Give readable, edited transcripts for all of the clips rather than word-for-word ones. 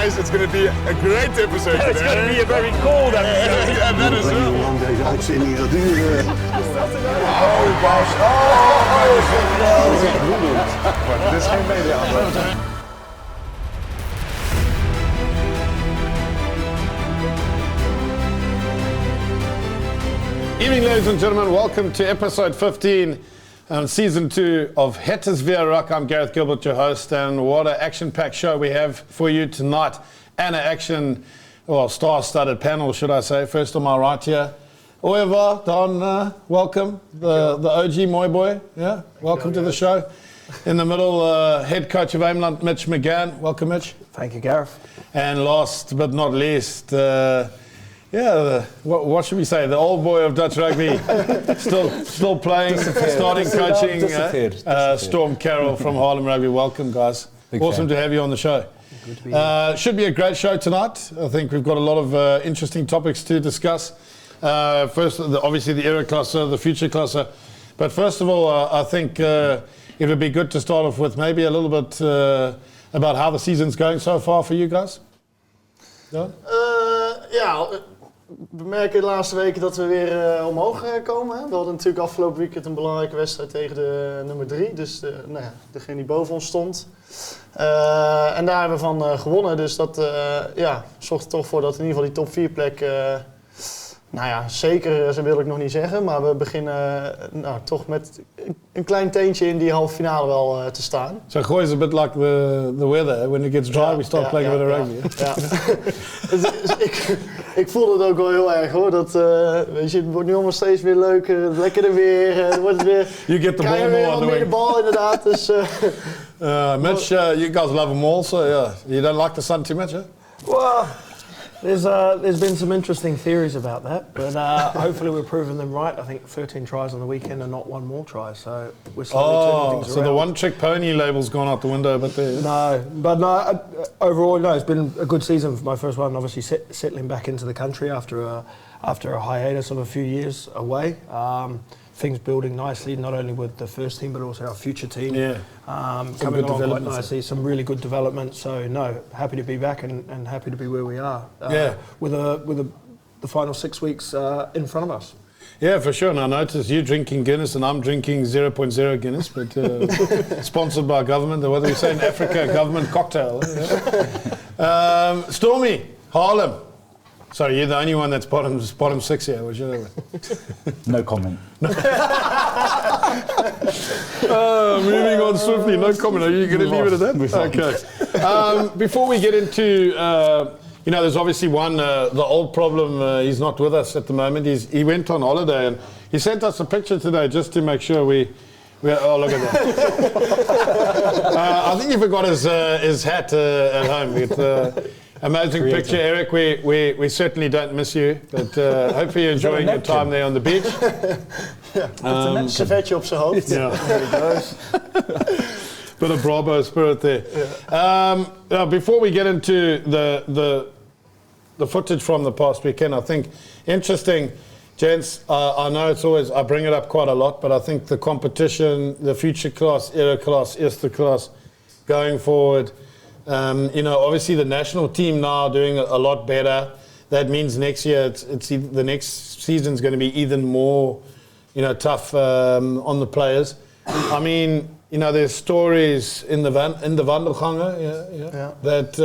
guys, it's going to be a great episode today. It's going to be a very cold episode. Yeah, that is Hoe lang deze uitzending gaat duren. Oh, Bas. Maar dit is geen media. Evening, ladies and gentlemen. Welcome to episode 15 and season 2 of Het is Weer Rock. I'm Gareth Gilbert, your host, and what an action-packed show we have for you tonight. And an star-studded panel, should I say. First on my right here, Avoird, Daan, welcome. The OG Moy Boy, yeah, welcome to the show. In the middle, head coach of Avoird, Mitch McGahan. Welcome, Mitch. Thank you, Gareth. And last but not least, what should we say? The old boy of Dutch rugby, still playing, starting coaching. Storm Carroll from Harlem Rugby. Welcome, guys. Awesome to have you on the show. Good to be here. Should be a great show tonight. I think we've got a lot of interesting topics to discuss. First, obviously the era cluster, the future cluster. But first of all, I think it would be good to start off with maybe a little bit about how the season's going so far for you guys. Ja, we merken de laatste weken dat we weer omhoog komen. Hè. We hadden natuurlijk afgelopen weekend een belangrijke wedstrijd tegen de nummer 3. Dus degene die boven ons stond. En daar hebben we van gewonnen. Dus dat zorgt er toch voor dat in ieder geval die top 4 plek... zeker wil ik nog niet zeggen. Maar we beginnen toch met een klein teentje in die halve finale wel te staan. So Gooi is a bit like the weather. When it gets dry, we start playing with the rugby. Ja. Dus ik voel het ook wel heel erg hoor. Dat, weet je, het wordt nu allemaal steeds weer leuker. Lekkerder weer. Het wordt weer... You get the ball more on the wing. De bal inderdaad. Dus, Mitch, you guys love them all, so yeah. You don't like the sun too much, huh? Well, there's been some interesting theories about that, but hopefully we're proving them right. I think 13 tries on the weekend and not one more try, so we're slowly turning things around. So the one-trick pony label's gone out the window, but overall, it's been a good season for my first one. Obviously, settling back into the country after a hiatus of a few years away. Things building nicely, not only with the first team but also our future team. Yeah, coming along quite nicely. Some really good development. So happy to be back and happy to be where we are. With the final 6 weeks in front of us. Yeah, for sure. And I noticed you drinking Guinness and I'm drinking 0.0 Guinness, but sponsored by government. What do we say in Africa? Government cocktail. Yeah. Stormy, Harlem. Sorry, you're the only one that's bottom 6 here. What's your No comment. Moving on swiftly, no comment. Are you going to leave it at that? Okay. Before we get into, there's obviously one, the old problem, he's not with us at the moment. He went on holiday and he sent us a picture today just to make sure we oh, look at that. I think he forgot his hat at home. Amazing picture, Eric. We certainly don't miss you, but hopefully you're enjoying your time there on the beach. Een servetje op zijn hoofd. Yeah. There he goes. Bit of Bravo spirit there. Yeah. Before we get into the footage from the past weekend, I think interesting, gents. I know it's always I bring it up quite a lot, but I think the competition, the future class, era class, Eerste class, going forward. Obviously the national team now doing a lot better. That means next year the next season's going to be even more, tough on the players. I mean, there's stories in the Wandelgangen, that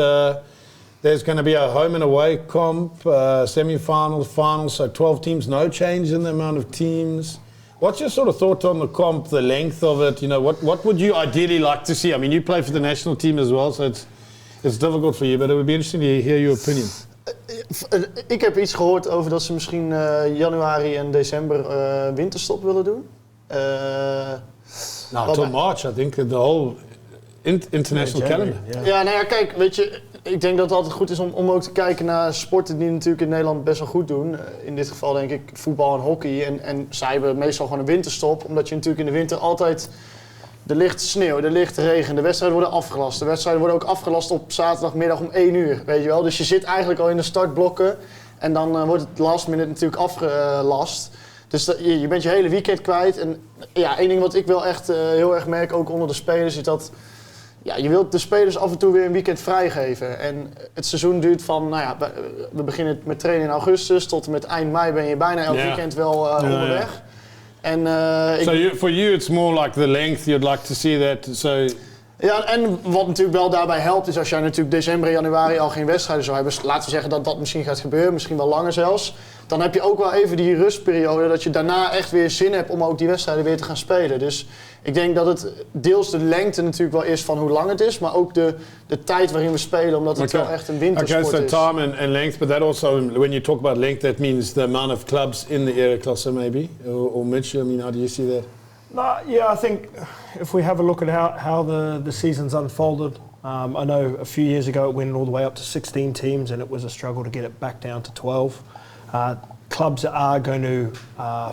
there's going to be a home and away comp, semi-finals, finals, so 12 teams, no change in the amount of teams. What's your sort of thought on the comp, the length of it? What would you ideally like to see? I mean, you play for the national team as well, so it's difficult for you, but it would be interesting to hear your opinion. Ik heb iets gehoord over dat ze misschien januari en december winterstop willen doen. Till March, I think, the whole international calendar. Ja, kijk, weet je, ik denk dat het altijd goed is om ook te kijken naar sporten die natuurlijk in Nederland best wel goed doen. In dit geval denk ik voetbal en hockey. En zij hebben meestal gewoon een winterstop, omdat je natuurlijk in de winter altijd... Er ligt sneeuw, er ligt regen, de wedstrijden worden afgelast. De wedstrijden worden ook afgelast op zaterdagmiddag om 1 uur, weet je wel. Dus je zit eigenlijk al in de startblokken en dan wordt het last minute natuurlijk afgelast. Dus je bent je hele weekend kwijt. En ja, één ding wat ik wel echt heel erg merk, ook onder de spelers, is dat ja, je wilt de spelers af en toe weer een weekend vrijgeven. En het seizoen duurt van, nou ja, we beginnen met trainen in augustus tot en met eind mei ben je bijna elk weekend wel onderweg. En, for you it's more like the length, you'd like to see that. So... Ja, en wat natuurlijk wel daarbij helpt is als jij natuurlijk december en januari al geen wedstrijden zou hebben. Laten we zeggen dat dat misschien gaat gebeuren, misschien wel langer zelfs. Dan heb je ook wel even die rustperiode dat je daarna echt weer zin hebt om ook die wedstrijden weer te gaan spelen. Dus ik denk dat het deels de lengte natuurlijk wel is van hoe lang het is, maar ook de tijd waarin we spelen, omdat het wel echt een wintersport is. So time and length, but that also, when you talk about length, that means the amount of clubs in the Eredivisie maybe, or Mitch, I mean, how do you see that? Yeah, I think if we have a look at how the season's unfolded, I know a few years ago it went all the way up to 16 teams and it was a struggle to get it back down to 12. Clubs are going to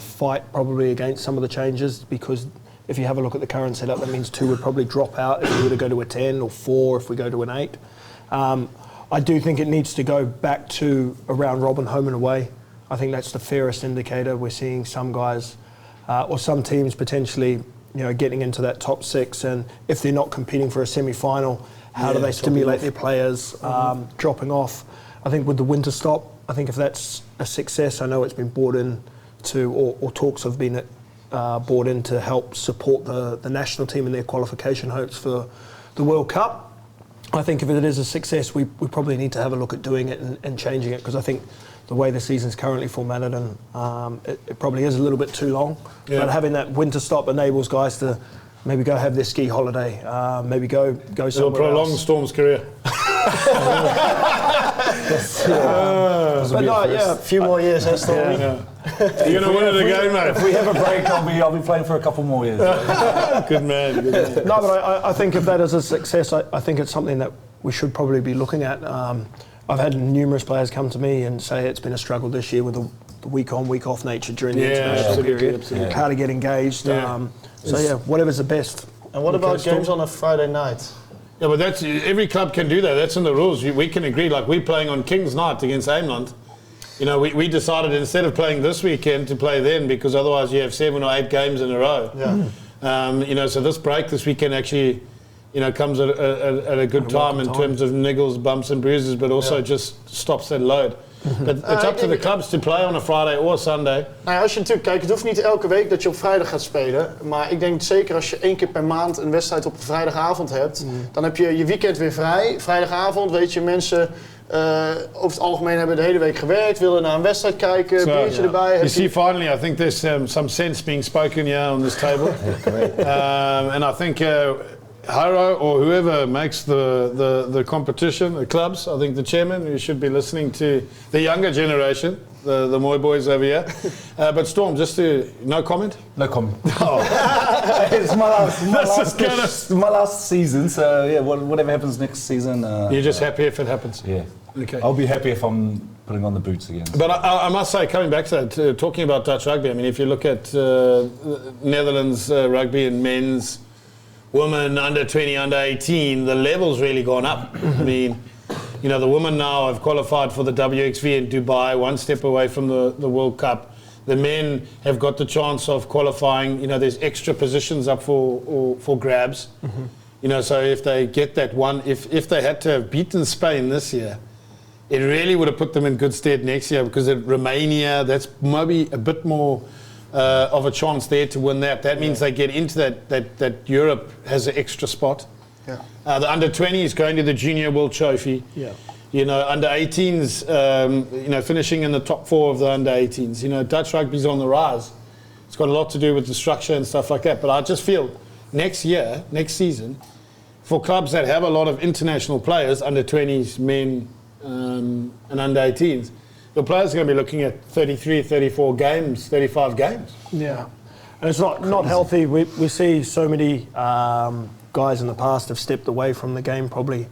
fight probably against some of the changes because if you have a look at the current setup, that means 2 would probably drop out if we were to go to a 10 or 4 if we go to an 8. I do think it needs to go back to around robin home and away. I think that's the fairest indicator. We're seeing some guys or some teams potentially, getting into that top 6, and if they're not competing for a semi-final, how do they stimulate their players dropping off? I think with the winter stop, I think if that's a success, I know it's been brought in to, or talks have been brought in to help support the national team in their qualification hopes for the World Cup. I think if it is a success, we probably need to have a look at doing it and changing it, because I think the way the season's currently formatted, and it probably is a little bit too long. Yeah. But having that winter stop enables guys to maybe go have their ski holiday, maybe go somewhere else. It'll prolong Storm's career. But no, a few more years, that's Storm. You're going to win it again, mate. If we have a break, I'll be playing for a couple more years. Good man. No, but I think if that is a success, I think it's something that we should probably be looking at. I've had numerous players come to me and say it's been a struggle this year with the week on, week off nature during the international period. Absolutely. How to get engaged. Whatever's the best. And what about games on a Friday night? Yeah, but that's every club can do that. That's in the rules. We can agree. Like we're playing on King's Night against Ameland. We decided instead of playing this weekend to play then, because otherwise you have 7 or 8 games in a row. Yeah. So this break this weekend actually, comes at a good time in terms of niggles, bumps and bruises, but also just stops that load. But it's up to the clubs to play on a Friday or Sunday. Nou ja, als je natuurlijk kijkt, het hoeft niet elke week dat je op vrijdag gaat spelen. Maar ik denk zeker als je 1 keer per maand een wedstrijd op een vrijdagavond hebt, dan heb je je weekend weer vrij. Vrijdagavond, weet je, mensen over het algemeen hebben de hele week gewerkt, willen naar een wedstrijd kijken, biertje erbij. You see, finally, I think there's some sense being spoken here on this table. And I think Haro or whoever makes the competition, the clubs, I think the chairman, you should be listening to the younger generation, the Moy boys over here. But Storm, no comment? No comment. Oh. It's my last season, so yeah, whatever happens next season. You're just happy if it happens? Yeah. Okay. I'll be happy if I'm putting on the boots again. But I must say, coming back to that, talking about Dutch rugby, I mean, if you look at Netherlands rugby and men's, women, under 20, under 18, the level's really gone up. I mean, the women now have qualified for the WXV in Dubai, one step away from the World Cup. The men have got the chance of qualifying. There's extra positions up for grabs. So if they get that one, if they had to have beaten Spain this year, it really would have put them in good stead next year, because at Romania, that's maybe a bit more of a chance there to win that. That means they get into that Europe has an extra spot. Yeah. The under 20 is going to the Junior World Trophy. Yeah. Under 18s, finishing in the top 4 of the under 18s. Dutch rugby's on the rise. It's got a lot to do with the structure and stuff like that. But I just feel next season, for clubs that have a lot of international players, under 20s, men, and under 18s, the players are going to be looking at 33, 34 games, 35 games. Yeah. And it's not healthy. We see so many guys in the past have stepped away from the game probably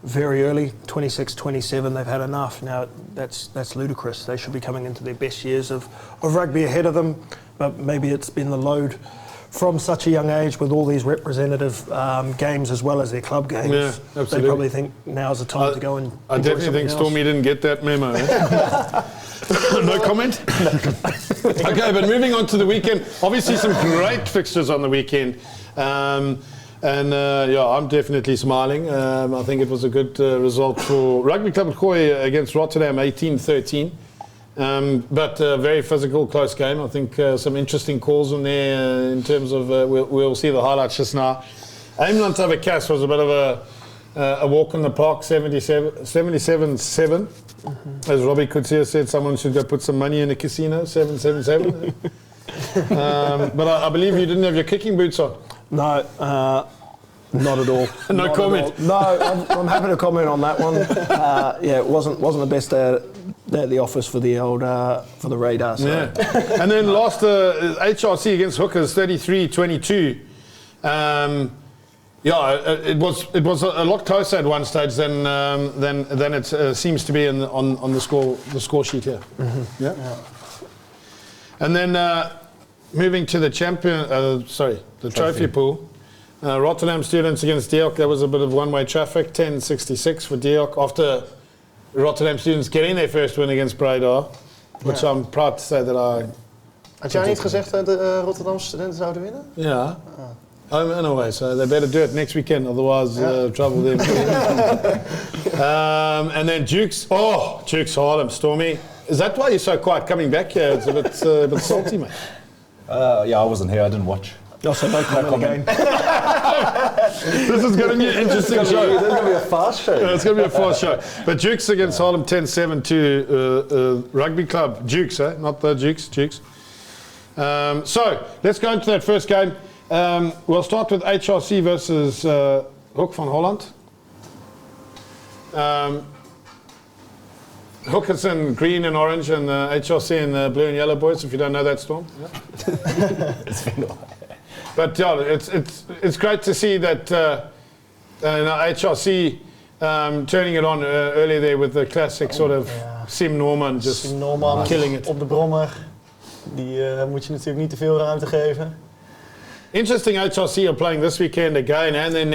very early, 26, 27, they've had enough. Now, that's ludicrous. They should be coming into their best years of rugby ahead of them, but maybe it's been the load from such a young age with all these representative games as well as their club games. Yeah, absolutely. They probably think now's the time to go and I definitely think Stormy didn't get that memo. No comment? Okay, but moving on to the weekend. Obviously some great fixtures on the weekend. And I'm definitely smiling. I think it was a good result for Rugby Club Khoi against Rotterdam, 18-13. But a very physical, close game. I think some interesting calls in there in terms of, we'll see the highlights just now. Aimland over Cass was a bit of a walk in the park, 77-7. As Robbie Coetzee said, someone should go put some money in a casino, 777. But I believe you didn't have your kicking boots on. No, not at all. No Not comment. at all. No, I'm happy to comment on that one. It wasn't the best day at the office for the old for the radar. So. Yeah. And then last HRC against Hookers, 33-22. It was a lot closer at one stage than it seems to be on the score sheet here. Mm-hmm. Yeah. And then moving to the trophy pool. Rotterdam students against Diok. There was a bit of one-way traffic. 10-66 for Diok after Rotterdam students getting their first win against Breda, which I'm proud to say that I. Had jij niet gezegd dat de Rotterdamse studenten zouden winnen? Yeah. Home and away, so they better do it next weekend, otherwise trouble them. And then Dukes Harlem, Stormy. Is that why you're so quiet coming back here? It's a bit salty, mate. I wasn't here. I didn't watch. Also, no comment again. This is going to be an interesting show. This is going to be a fast show. It's going to be a fast show. But Dukes against Harlem, 10-7 to Rugby Club. Dukes, not the Dukes. So, let's go into that first game. We'll start with HRC versus Hoek van Holland. Hoek is in green and orange, and HRC in blue and yellow, boys, if you don't know that, Storm. Yeah. It's been a while. But it's great to see that HRC turning it on earlier there with the classic sort of Sim Norman, just Sim Norman killing it. Op de brommer. Die moet je natuurlijk niet te veel ruimte geven. Interesting, HRC are playing this weekend again, and then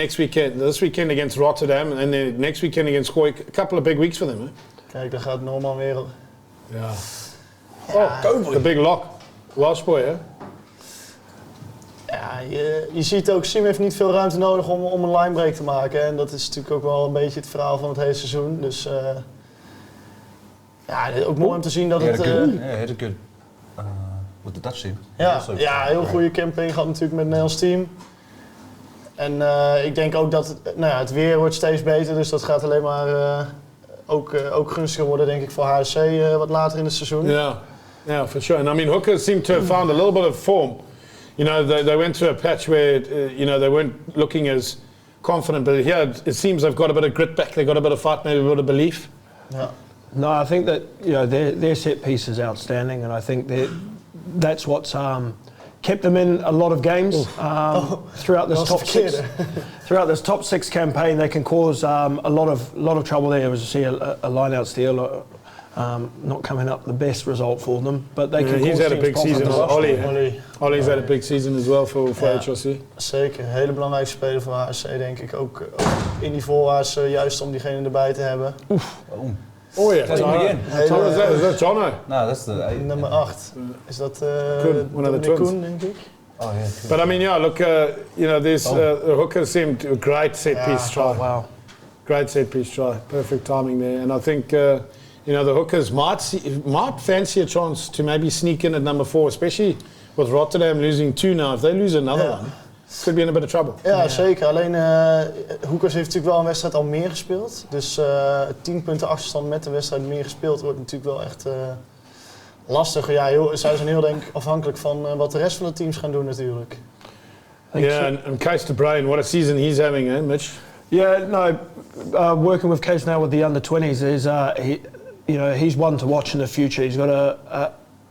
this weekend against Rotterdam, and then next weekend against Khoi. A couple of big weeks for them, eh? Kijk, daar gaat Norman weer. Ja. The big lock. Welsh boy, hè? Ja, je ziet ook, Sim heeft niet veel ruimte nodig om een linebreak te maken. En dat is natuurlijk ook wel een beetje het verhaal van het hele seizoen. Dus ook mooi om te zien dat het... He had a good with the Dutch team. Ja, heel goede campaign gehad natuurlijk met het Nederlands team. En ik denk ook dat het weer wordt steeds beter. Dus dat gaat alleen maar ook gunstiger worden, denk ik, voor HSC wat later in het seizoen. Yeah, for sure. And I mean, Hookers seem to have found a little bit of form. You know, they went through a patch where, they weren't looking as confident. But here, it seems they've got a bit of grit back. They've got a bit of fight, maybe a bit of belief. Yeah. No, I think that their set piece is outstanding, and I think that's what's kept them in a lot of games throughout this top six. Throughout this top six campaign, they can cause a lot of trouble there. As you see, a line-out steal, not coming up the best result for them, but they can. He's cause had a big season. Ollie's had a big season as well for HRC. Zeker, een hele belangrijke speler voor HSC, denk ik. Ook in die voorwaarts, juist om diegene erbij te hebben. Oh yeah, That's McGahan. Is that Jono? No, that's the nummer 8. Is dat one of the twins. Koen, denk ik? Oh yeah. But I mean, look, these Hookers seemed a great set-piece try. Oh, wow. Great set-piece try. Perfect timing there. And I think, the Hookers might fancy a chance to maybe sneak in at number 4, especially with Rotterdam losing 2 now. If they lose another one, could be in a bit of trouble. Ja, zeker. Alleen Hoekers heeft natuurlijk wel een wedstrijd al meer gespeeld. Dus 10 punten achterstand met de wedstrijd meer gespeeld wordt natuurlijk wel echt lastig. Ja, zij zijn heel denk ik afhankelijk van wat de rest van de teams gaan doen natuurlijk. And Kees de Bruin, what a season he's having, eh, Mitch? Yeah, no, working with Kees now with the under-20s is he's one to watch in the future. He's got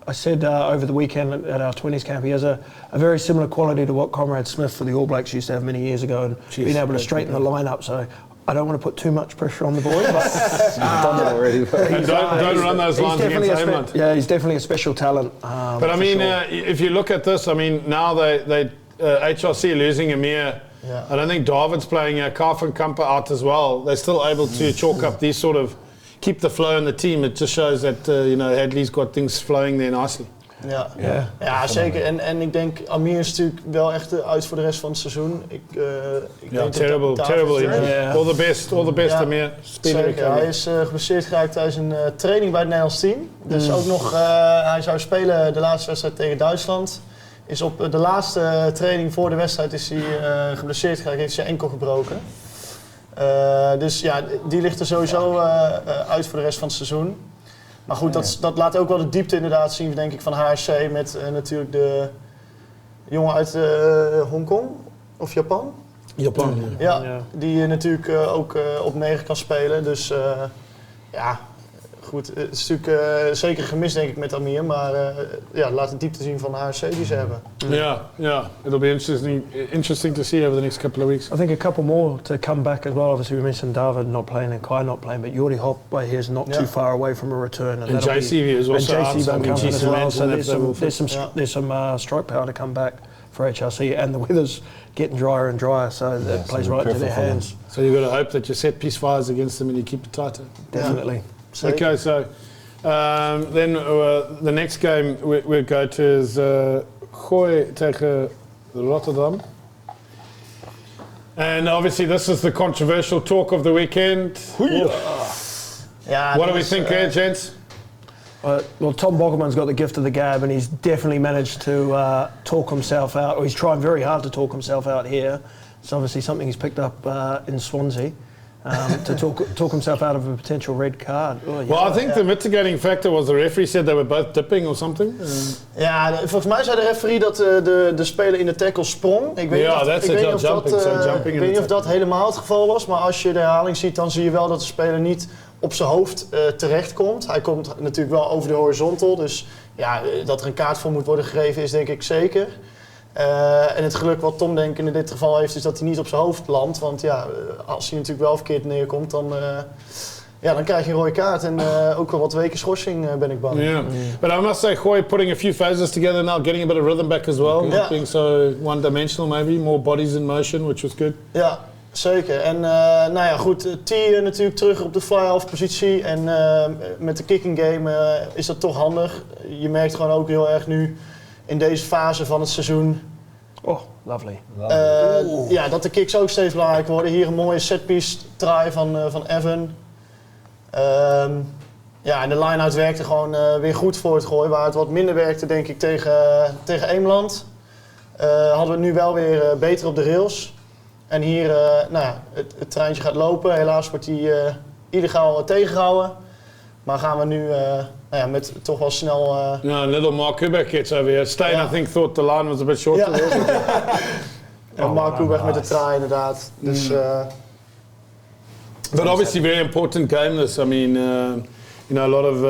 I said over the weekend at our 20s camp, he has a very similar quality to what Conrad Smith for the All Blacks used to have many years ago, and being able to straighten the line-up. So I don't want to put too much pressure on the boy, but done that already. And don't run those lines against Aimland. Yeah, he's definitely a special talent. But I mean, if you look at this, I mean, now they HRC losing Amir. Yeah. I don't think David's playing Karf and Kamper out as well. They're still able to chalk up these sort of, keep the flow in the team. It just shows that, Hadley's got things flowing there nicely. Ja, zeker. En ik denk, Amir is natuurlijk wel echt uit voor de rest van het seizoen. Ik denk terrible injury. Yeah. All the best Amir. Zeker. Hij is geblesseerd geraakt tijdens een training bij het Nederlands team. Dus ook nog, hij zou spelen de laatste wedstrijd tegen Duitsland. Is op de laatste training voor de wedstrijd is hij geblesseerd geraakt, heeft zijn enkel gebroken. Dus ja, die ligt er sowieso uit voor de rest van het seizoen. Maar goed, dat laat ook wel de diepte inderdaad zien, denk ik, van HRC met natuurlijk de jongen uit Hongkong of Japan. Japan, ja. Die natuurlijk ook op 9 kan spelen. Dus ja, goed. Het is natuurlijk zeker gemist, denk ik, met Amir. Maar laat de diepte zien van de HRC die ze hebben. Yeah. It'll be interesting to see over the next couple of weeks. I think a couple more to come back as well. Obviously, we mentioned David not playing and Kai not playing, but Jordi Hop here is not too far away from a return. And JC is also out. JC So comes in as well. So there's some strike power to come back for HRC, and the weather's getting drier and drier, so that plays right into their hands. So you've got to hope that your set piece fires against them and you keep it tighter. Definitely. Yeah. Okay, so then the next game we go to is Gooi tegen Rotterdam. And obviously this is the controversial talk of the weekend. Ja, What do we think here, gents? Well, Tom Boggerman's got the gift of the gab, and he's definitely managed to talk himself out, or he's trying very hard to talk himself out here. It's obviously something he's picked up in Swansea. To talk himself out of a potential red card. Well, I think the mitigating factor was the referee said they were both dipping or something. Ja, volgens mij zei de referee dat de speler in de tackle sprong. Ik weet niet of dat helemaal het geval was, maar als je de herhaling ziet, dan zie je wel dat de speler niet op zijn hoofd terecht komt. Hij komt natuurlijk wel over de horizontal, dus ja, dat er een kaart voor moet worden gegeven is denk ik zeker. En het geluk wat Tom denk ik in dit geval heeft is dat hij niet op zijn hoofd landt. Want ja, als hij natuurlijk wel verkeerd neerkomt, dan krijg je een rode kaart. En ook wel wat weken schorsing ben ik bang. Yeah, but I must say, Gooi putting a few phases together now, getting a bit of rhythm back as well. Not being so one-dimensional maybe, more bodies in motion, which was good. Ja, zeker. En T natuurlijk terug op de fly-off positie. En met de kicking game is dat toch handig. Je merkt gewoon ook heel erg nu in deze fase van het seizoen. Oh, lovely. Dat de kicks ook steeds belangrijker worden. Hier een mooie setpiece try van Evan. En de line-out werkte gewoon weer goed voor het Gooi. Waar het wat minder werkte denk ik tegen Eemland. Hadden we het nu wel weer beter op de rails. En hier, het treintje gaat lopen. Helaas wordt hij illegaal tegengehouden. Maar gaan we nu met toch wel snel... little Mark Kubek gets over here. Stein, I think, thought the line was a bit shorter. Mark Kubek met de try inderdaad. Dus, but obviously very important game this. I mean, a lot of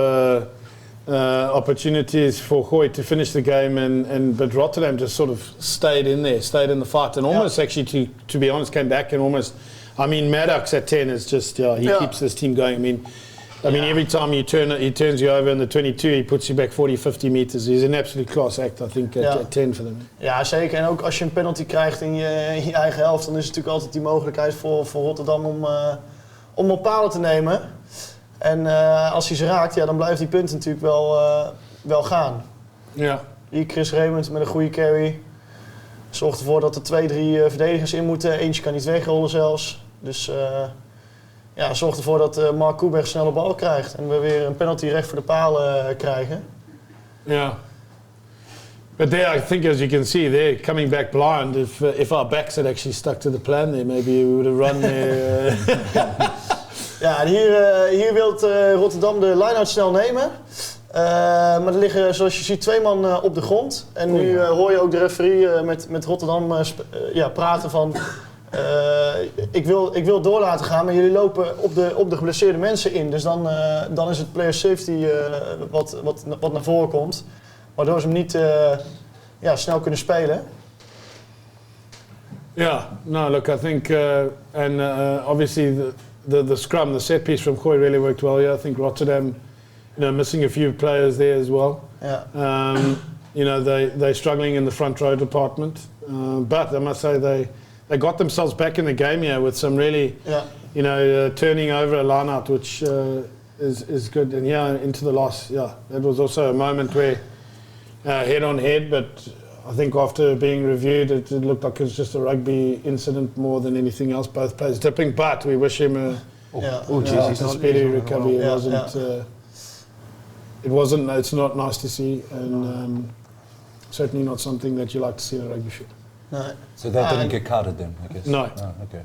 opportunities for Gooi to finish the game, but Rotterdam just sort of stayed in the fight, and almost actually, to be honest, came back and almost. I mean, Maddox at 10 is just he keeps this team going. I mean, every time he turns you over in the 22, he puts you back 40, 50 meters. He's an absolute class act, I think, at 10 for them. Ja, zeker. En ook als je een penalty krijgt in je eigen helft, dan is het natuurlijk altijd die mogelijkheid voor Rotterdam om op palen te nemen. En als hij ze raakt, dan blijft die punt natuurlijk wel gaan. Ja. Hier Chris Raymond met een goede carry. Zorgt ervoor dat er 2-3 verdedigers in moeten. Eentje kan niet wegrollen zelfs. Dus... zorgt ervoor dat Mark Kubek snelle bal krijgt en we weer een penalty recht voor de palen krijgen. Yeah. But there, I think, as you can see, they're coming back blind. If our backs had actually stuck to the plan there, maybe we would have run there. En hier wil Rotterdam de line-out snel nemen. Maar er liggen, zoals je ziet, 2 man op de grond. En nu hoor je ook de referee met Rotterdam praten van... ik wil door laten gaan, maar jullie lopen op de geblesseerde mensen in. Dus dan is het player safety wat naar voren komt. Waardoor ze hem niet snel kunnen spelen. Yeah, no, look, I think, obviously the scrum, the set piece from Gooi really worked well. Yeah, I think Rotterdam, missing a few players there as well. Yeah. They're struggling in the front row department. But I must say they got themselves back in the game here with some really, turning over a line-out, which is good. And into the loss, that was also a moment where, head on head, but I think after being reviewed, it looked like it was just a rugby incident more than anything else. Both players dipping, but we wish him a speedy recovery. It's not nice to see, and certainly not something that you like to see in a rugby field. Nee. So that didn't get carded then, I guess? No. Oh, okay.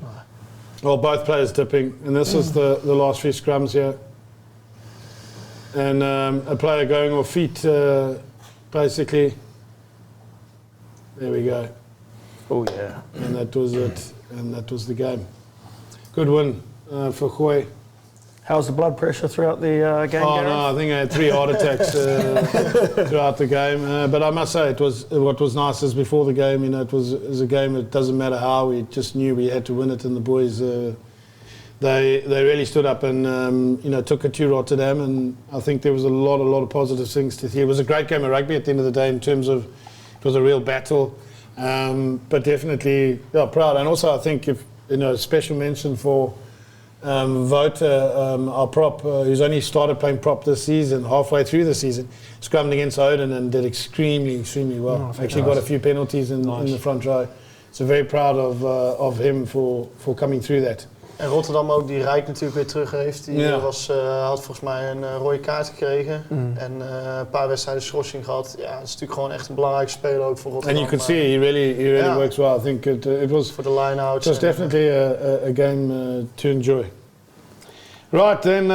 Well, both players dipping, and this is the last few scrums here. And a player going off feet, basically. There we go. Oh, yeah. And that was it, and that was the game. Good win for Gooi. How's the blood pressure throughout the game, Oh Gareth? no, I think I had 3 heart attacks throughout the game. But I must say, what was nice is before the game, it was a game. It doesn't matter how. We just knew we had to win it, and the boys they really stood up and took it to Rotterdam. And I think there was a lot of positive things to see. It was a great game of rugby at the end of the day in terms of it was a real battle. But definitely proud. And also I think if special mention for. Wouter, our prop, who's only started playing prop this season, halfway through the season, scrummed against Odin and did extremely well. Actually got a few penalties in the front row. So very proud of him for coming through that. En Rotterdam ook, die Rijk natuurlijk weer terug heeft. Die had volgens mij een rode kaart gekregen. En een paar wedstrijden schorsing gehad. Ja, het is natuurlijk gewoon echt een belangrijke speler ook voor Rotterdam. And you could see he really works well. I think it was for the line-outs. It was definitely a game to enjoy. Right, then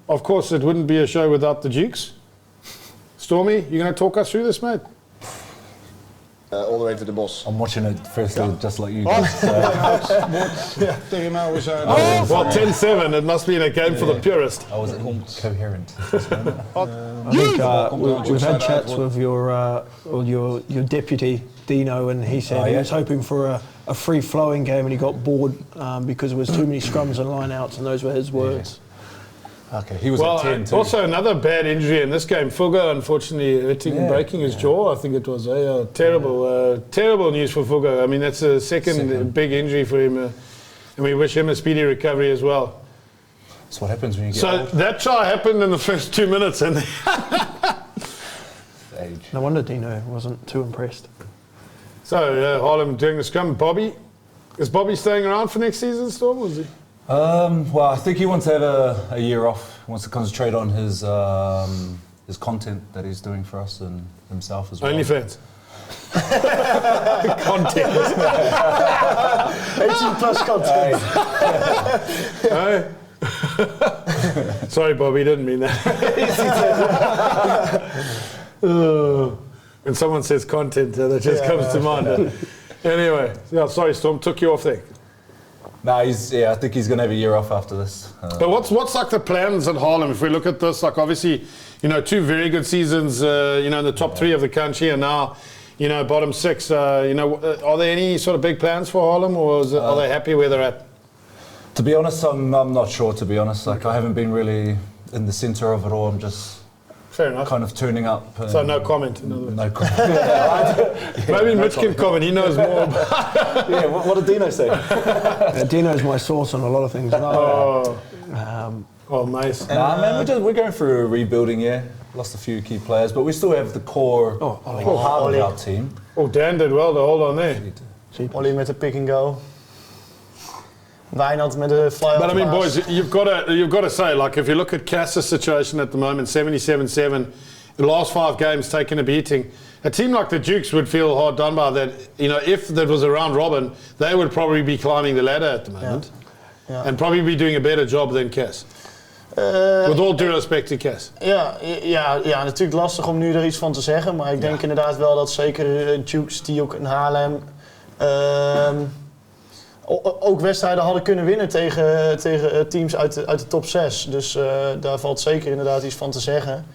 of course it wouldn't be a show without the Dukes. Stormy, you going to talk us through this, mate? All the way to the boss. I'm watching it firstly just like you Oh. did. So. Tegen mij was Well, 10-7, it must be in a game for the purist. I was coherent. I think we've had chats with your deputy Dino, and he said he was hoping for a free-flowing game, and he got bored because there was too many scrums and line-outs, and those were his words. Okay, he was Well, at 10 too. also another bad injury in this game. Fugo, unfortunately, breaking his jaw, I think it was. Terrible news for Fugo. I mean, that's a second big injury for him. And we wish him a speedy recovery as well. That's what happens when you get old. That try happened in the first 2 minutes. And Age. No wonder Dino wasn't too impressed. so, Harlem doing the scrum. Bobby? Is Bobby staying around for next season, Storm? Was he? Well, I think he wants to have a year off. He wants to concentrate on his content that he's doing for us and himself as well. OnlyFans. Content. 18 plus content. Hey? Sorry, Bobby, didn't mean that. When someone says content, that just comes to mind. Anyway, sorry, Storm, took you off there. No, I think he's going to have a year off after this. But what's like the plans at Harlem? If we look at this, like obviously, 2 very good seasons, in the top 3 of the country, and now, bottom 6. Are there any sort of big plans for Harlem, or are they happy where they're at? To be honest, I'm not sure. To be honest, I haven't been really in the centre of it all. I'm just Fair enough. kind of turning up. So no comment. In other words. No comment. Maybe Mitch can comment. He knows more. Yeah, what did Dino say? Dino's my source on a lot of things. Mace. Nah, man, we're going through a rebuilding year. Lost a few key players, but we still have the core part of our team. Oh, Dan did well to hold on there. Ollie met de pick and go. Wijnald met de fly. But I mean, boys, you've got to say, like, if you look at Cass's situation at the moment, 77-7, the last 5 games taking a beating. A team like the Dukes would feel hard done by that. If that was a round robin, they would probably be climbing the ladder at the moment, and probably be doing a better job than Cass. With all due respect to Cass. Ja, natuurlijk lastig om nu er iets van te zeggen, maar ik denk inderdaad wel dat zeker Dukes, die ook in Haarlem ook wedstrijden hadden kunnen winnen tegen teams uit de top 6. Dus daar valt zeker inderdaad iets van te zeggen.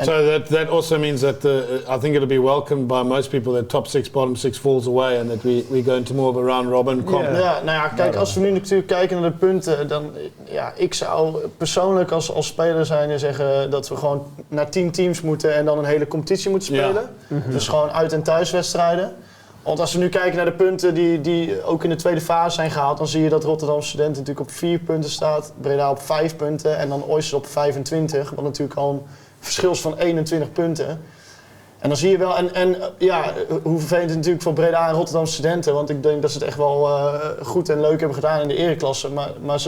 So that also means that I think it'll be welcomed by most people that top 6, bottom 6 falls away and that we go into more of a round robin comp. Ja, kijk, als we nu natuurlijk kijken naar de punten, dan ik zou persoonlijk als speler zijn en zeggen dat we gewoon naar 10 teams moeten en dan een hele competitie moeten spelen. Dus gewoon uit- en thuiswedstrijden. Want als we nu kijken naar de punten die ook in de tweede fase zijn gehaald, dan zie je dat Rotterdam Studenten natuurlijk op 4 punten staat, Breda op 5 punten en dan Oysters op 25, wat natuurlijk al een verschil is van 21 punten. En dan zie je wel, hoe vervelend het natuurlijk voor Breda en Rotterdam studenten, want ik denk dat ze het echt wel goed en leuk hebben gedaan in de ereklasse, maar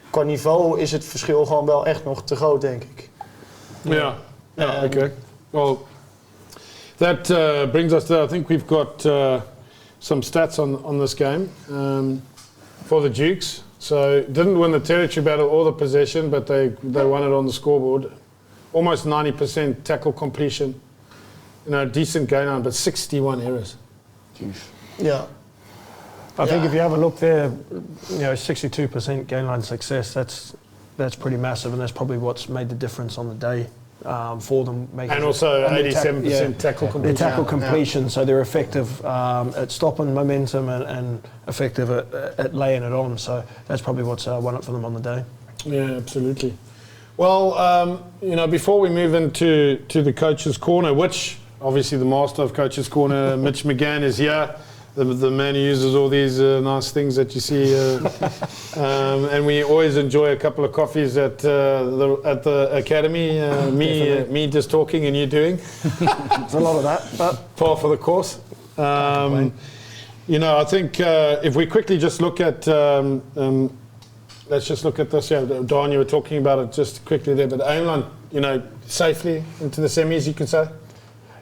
qua niveau is het verschil gewoon wel echt nog te groot, denk ik. Yeah. Okay. Well, that brings us to, I think we've got some stats on this game for the Dukes. So didn't win the territory battle or the possession, but they won it on the scoreboard. Almost 90% tackle completion. Decent gain on, but 61 errors. Yeah. I think if you have a look there, 62% gain line success, that's pretty massive, and that's probably what's made the difference on the day for them. And also 87% tackle completion. Their tackle completion, so they're effective at stopping momentum and effective at laying it on. So that's probably what's won it for them on the day. Yeah, absolutely. Well, before we move into the coach's corner, which obviously the master of coach's corner, Mitch McGahan, is here. The man who uses all these nice things that you see, and we always enjoy a couple of coffees at the academy. Me just talking and you doing. There's a lot of that, but par for the course. I think if we quickly just look at, let's just look at this. Yeah, Daan, you were talking about it just quickly there, but Aimland, safely into the semis, you could say.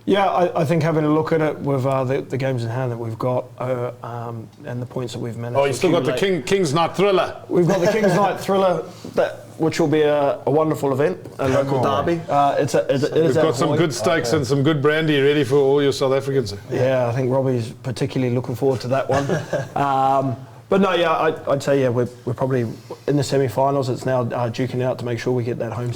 Yeah, I think having a look at it with the games in hand that we've got and the points that we've managed. Oh, you still got the King's Night Thriller. We've got the King's Night Thriller, which will be a wonderful event, a local derby. We've got some good steaks and some good brandy ready for all your South Africans. Yeah, I think Robbie's particularly looking forward to that one. But no, I'd say we're probably in the semi-finals. It's now duking out to make sure we get that home.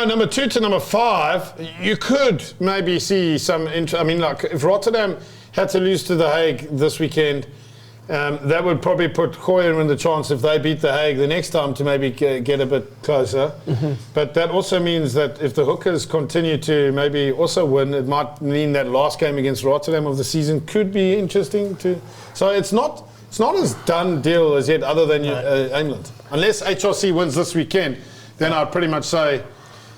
Number 2 to number 5, you could maybe see some interest. I mean, like if Rotterdam had to lose to The Hague this weekend, that would probably put Goier in the chance if they beat The Hague the next time to maybe get a bit closer. Mm-hmm. But that also means that if the Hookers continue to maybe also win, it might mean that last game against Rotterdam of the season could be interesting too. So it's not as done deal as yet, other than England. Unless HRC wins this weekend, then I'd pretty much say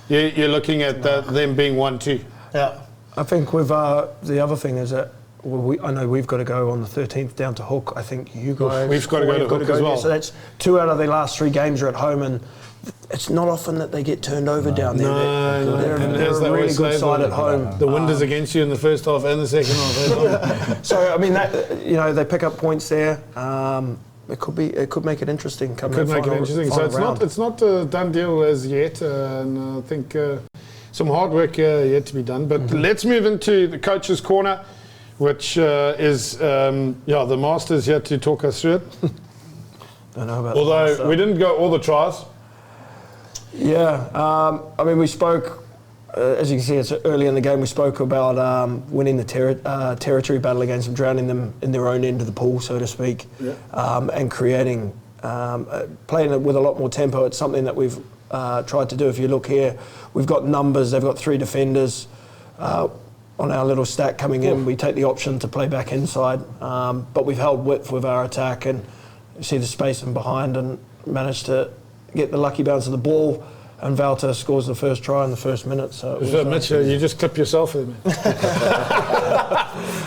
you're looking at them being 1-2. Yeah. I think with the other thing is that I know we've got to go on the 13th down to Hook. I think you guys... We've got to go to Hook as well. So that's 2 out of their last 3 games are at home, and it's not often that they get turned over down there. They're a really good side at home. The wind is against you in the first half and the second half. So I mean, they pick up points there. It could make it interesting. So it's not a done deal as yet, and I think some hard work yet to be done. But let's move into the coach's corner, which is the master's here to talk us through it. Don't know about. Although we didn't go all the tries. Yeah, I mean, we spoke, as you can see, it's early in the game, we spoke about winning the territory battle against them, drowning them in their own end of the pool, so to speak, and creating, playing it with a lot more tempo. It's something that we've tried to do. If you look here, we've got numbers, they've got 3 defenders on our little stack coming in. We take the option to play back inside, but we've held width with our attack, and you see the space in behind and managed to get the lucky bounce of the ball, and Walter scores the first try in the first minute. So Mitch, you just clip yourself there, man.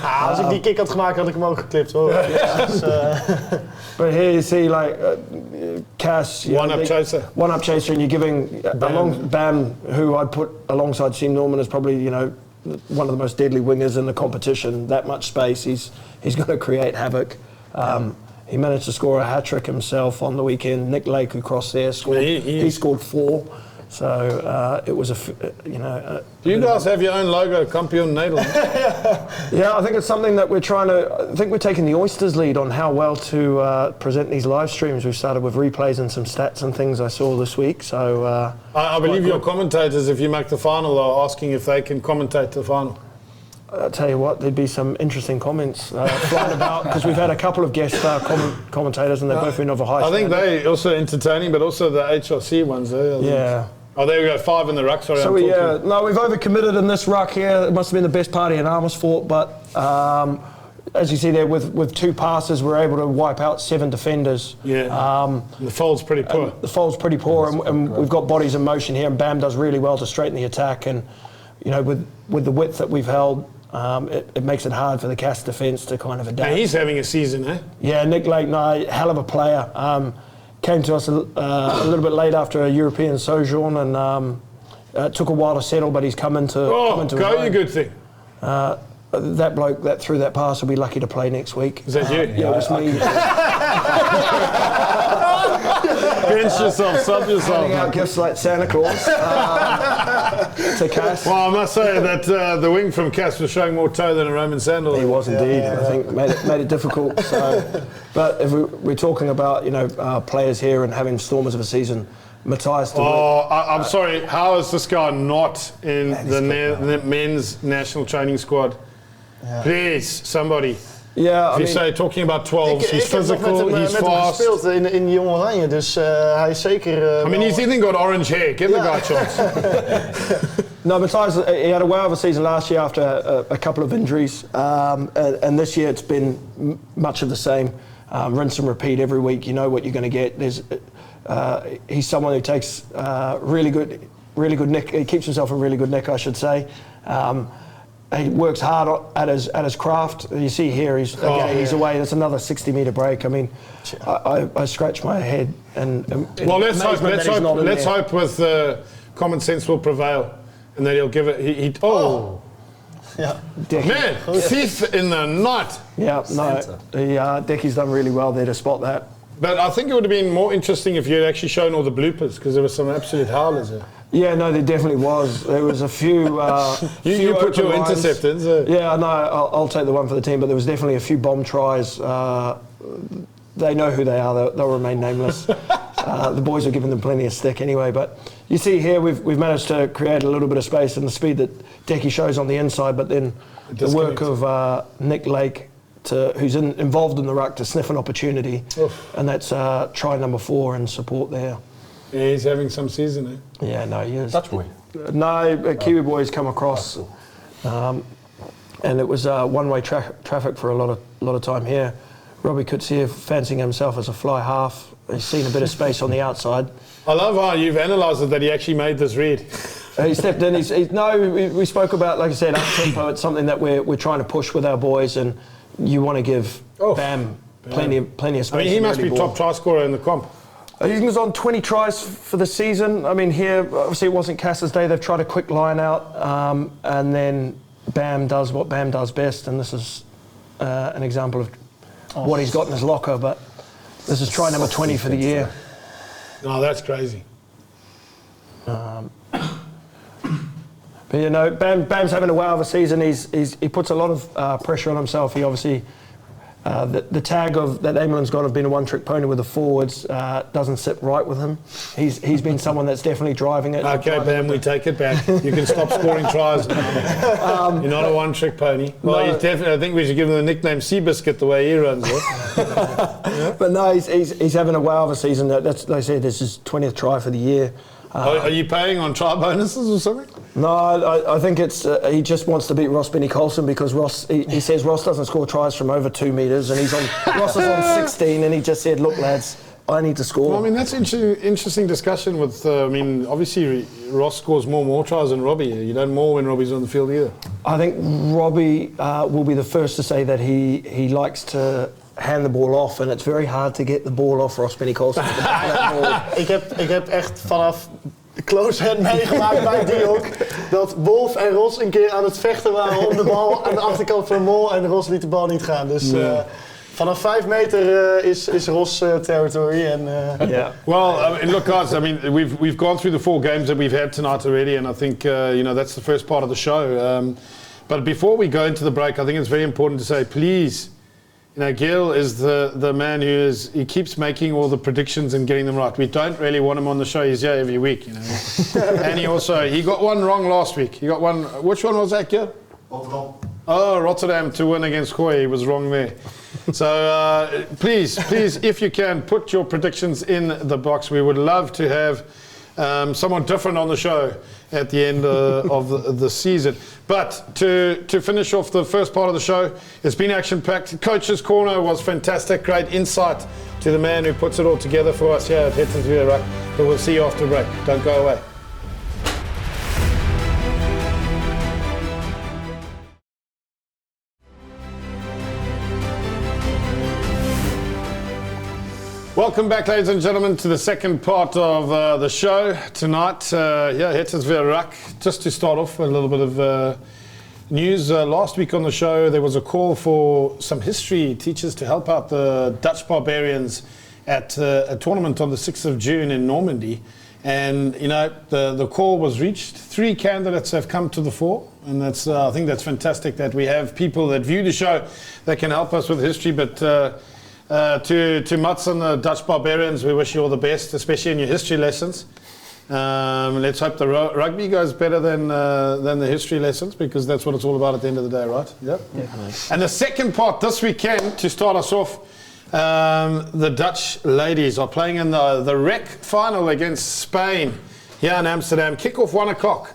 Als ik die kick had gemaakt, had ik hem ook geklipt, hoor. But here you see, like, Cass... One-up chaser, and you're giving Bam, who I'd put alongside Seam Norman, as probably, one of the most deadly wingers in the competition, that much space, he's going to create havoc. He managed to score a hat-trick himself on the weekend. Nick Lake, who crossed there, scored. He scored 4. So it was Do you guys have your own logo, Kampion Nederland? Yeah, I think it's something that I think we're taking the Oysters lead on how well to present these live streams. We've started with replays and some stats and things I saw this week. So I believe your commentators, if you make the final, are asking if they can commentate the final. I'll tell you what, there'd be some interesting comments flying about, because we've had a couple of guest commentators and they've both been of a high standard. I think they're also entertaining, but also the HRC ones. Yeah. Oh, there we go, 5 in the ruck. Sorry, so we've overcommitted in this ruck here. It must have been the best party in Amersfoort, but as you see there, with 2 passes, we're able to wipe out 7 defenders. Yeah. The fold's pretty poor. The fold's pretty poor, and we've got bodies in motion here, and Bam does really well to straighten the attack, and with the width that we've held, it makes it hard for the Cass defence to kind of adapt. And he's having a season, eh? Yeah, Nick Lake, hell of a player. Came to us a little bit late after a European sojourn, and it took a while to settle, but he's come into. Oh, go you good thing. That bloke that threw that pass will be lucky to play next week. Is that you? Yeah, it was me. Bench yourself, sub yourself. Handing out gifts like Santa Claus to Cass. Well, I must say that the wing from Cass was showing more toe than a Roman sandal. He was indeed. I think made it difficult. So, but if we're talking about players here and having stormers of a season, Matthias. I'm sorry. How is this guy not in the men's national training squad? Yeah. Please, somebody. Ja, if je talking about 12, he's physical, he's fast. Ik heb gespeeld in Jong Oranje, dus hij is zeker... I mean, he's even got orange hair. Give the guy a chance. No, Matthias, he had a whale of a season last year after a couple of injuries, and this year it's been much of the same. Rinse and repeat every week. You know what you're going to get. He's someone who takes really good nick. He keeps himself in really good nick, I should say. He works hard at his craft. You see here, he's away. That's another 60-metre break. I mean, I scratch my head and well, let's hope with common sense will prevail, and that he'll give it. Yeah. Man, thief in the night. Yeah, Decky's done really well there to spot that. But I think it would have been more interesting if you had actually shown all the bloopers, because there were some absolute howlers there. Yeah, no, there definitely was. There was a few. You put your intercept in, so. Yeah, no, I'll take the one for the team. But there was definitely a few bomb tries. They know who they are. They'll remain nameless. The boys are giving them plenty of stick anyway. But you see here, we've managed to create a little bit of space and the speed that Decky shows on the inside. But then the work of Nick Lake, who's involved in the ruck, to sniff an opportunity, and that's try number 4 and support there. Yeah, he's having some season, eh? Yeah, no, he is. Dutch boy? No, Kiwi boy's come across, and it was one-way traffic for a lot of time here. Robbie Coetzee fancying himself as a fly half. He's seen a bit of space on the outside. I love how you've analysed it, that he actually made this read. He stepped in. We spoke about, like I said, up tempo. It's something that we're trying to push with our boys, and you want to give Bam plenty of space. I mean, he must be top try scorer in the comp. He was on 20 tries for the season. I mean, here, obviously it wasn't Cass's day. They've tried a quick line out, and then Bam does what Bam does best, and this is an example of what he's got in his locker, but this is try number 20 for the year. No, that's crazy. But Bam's having a wow of a season. He puts a lot of pressure on himself. He obviously... the tag that Emelin's got of being a one-trick pony with the forwards doesn't sit right with him. He's been someone that's definitely driving it. Okay, Bam, we take it back. You can stop scoring tries. You're not a one-trick pony. Well, he's definitely. I think we should give him the nickname Seabiscuit the way he runs it. But no, he's having a wow of a season. That's, like I said, this is 20th try for the year. Are you paying on try bonuses or something? No, I think it's he just wants to beat Ross Benny-Colson because Ross he says Ross doesn't score tries from over 2 metres, and Ross is on 16, and he just said, look lads, I need to score. Well, I mean, that's interesting discussion with, obviously Ross scores more tries than Robbie. You don't more when Robbie's on the field either. I think Robbie will be the first to say that he likes to hand the ball off, and it's very hard to get the ball off Ross Benny-Colson. Ik heb echt vanaf de close-hand meegemaakt bij Diok dat Wolf en Ros een keer aan het vechten waren om de bal aan de achterkant van de mol, en Ros liet de bal niet gaan. Dus vanaf 5 meter is Ros territory. Yeah. Well, look, guys. I mean, we've gone through the 4 games that we've had tonight already, and I think that's the first part of the show. But before we go into the break, I think it's very important to say, please. Gil is the man he keeps making all the predictions and getting them right. We don't really want him on the show. He's here every week, And he got one wrong last week. He got one. Which one was that, Gil? Rotterdam. Oh, Rotterdam to win against Gooi. He was wrong there. So please, if you can, put your predictions in the box. We would love to have someone different on the show at the end of the season. But to finish off the first part of the show, it's been action-packed. Coach's Corner was fantastic. Great insight to the man who puts it all together for us here at Heads Via Ruck. But we'll see you after the break. Don't go away. welcome back, ladies and gentlemen, to the second part of the show tonight. Het is weer raak. Just to start off, a little bit of news. Last week on the show, there was a call for some history teachers to help out the Dutch Barbarians at a tournament on the 6th of June in Normandy. And, you know, the call was reached. 3 candidates have come to the fore. And that's, I think that's fantastic that we have people that view the show that can help us with history. But to Mats and the Dutch Barbarians, we wish you all the best, especially in your history lessons. Let's hope the rugby goes better than the history lessons, because that's what it's all about at the end of the day, right? Yep. Yeah. And the second part this weekend, to start us off, the Dutch ladies are playing in the rec final against Spain here in Amsterdam. Kick-off 1 o'clock.